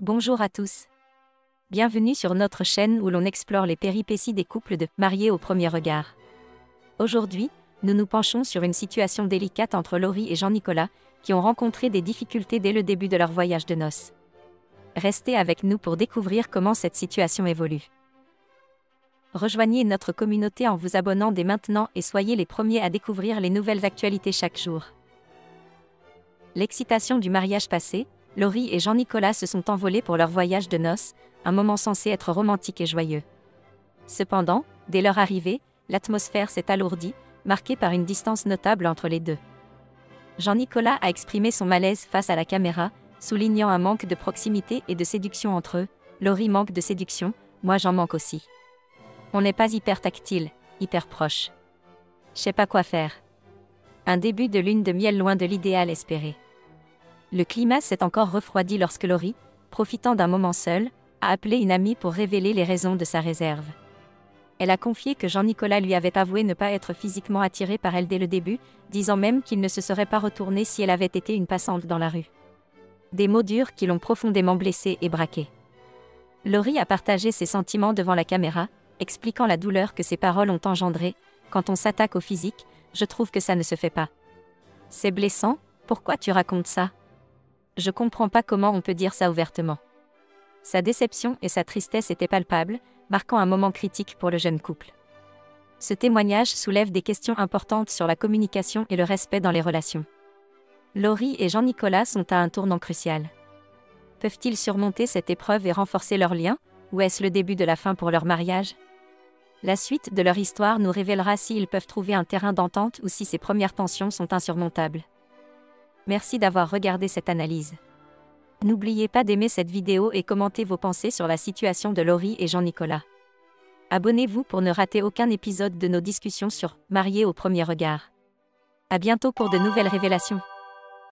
Bonjour à tous. Bienvenue sur notre chaîne où l'on explore les péripéties des couples de mariés au premier regard. Aujourd'hui, nous nous penchons sur une situation délicate entre Laurie et Jean-Nicolas, qui ont rencontré des difficultés dès le début de leur voyage de noces. Restez avec nous pour découvrir comment cette situation évolue. Rejoignez notre communauté en vous abonnant dès maintenant et soyez les premiers à découvrir les nouvelles actualités chaque jour. L'excitation du mariage passé, Laurie et Jean-Nicolas se sont envolés pour leur voyage de noces, un moment censé être romantique et joyeux. Cependant, dès leur arrivée, l'atmosphère s'est alourdie, marquée par une distance notable entre les deux. Jean-Nicolas a exprimé son malaise face à la caméra, soulignant un manque de proximité et de séduction entre eux. Laurie manque de séduction, moi j'en manque aussi. On n'est pas hyper tactile, hyper proche. Je sais pas quoi faire. Un début de lune de miel loin de l'idéal espéré. Le climat s'est encore refroidi lorsque Laurie, profitant d'un moment seul, a appelé une amie pour révéler les raisons de sa réserve. Elle a confié que Jean-Nicolas lui avait avoué ne pas être physiquement attiré par elle dès le début, disant même qu'il ne se serait pas retourné si elle avait été une passante dans la rue. Des mots durs qui l'ont profondément blessée et braquée. Laurie a partagé ses sentiments devant la caméra, expliquant la douleur que ses paroles ont engendrée. Quand on s'attaque au physique, je trouve que ça ne se fait pas. C'est blessant, pourquoi tu racontes ça ? Je comprends pas comment on peut dire ça ouvertement. Sa déception et sa tristesse étaient palpables, marquant un moment critique pour le jeune couple. Ce témoignage soulève des questions importantes sur la communication et le respect dans les relations. Laurie et Jean-Nicolas sont à un tournant crucial. Peuvent-ils surmonter cette épreuve et renforcer leur lien, ou est-ce le début de la fin pour leur mariage ? La suite de leur histoire nous révélera s'ils peuvent trouver un terrain d'entente ou si ces premières tensions sont insurmontables. Merci d'avoir regardé cette analyse. N'oubliez pas d'aimer cette vidéo et commenter vos pensées sur la situation de Laurie et Jean-Nicolas. Abonnez-vous pour ne rater aucun épisode de nos discussions sur Mariés au premier regard. À bientôt pour de nouvelles révélations.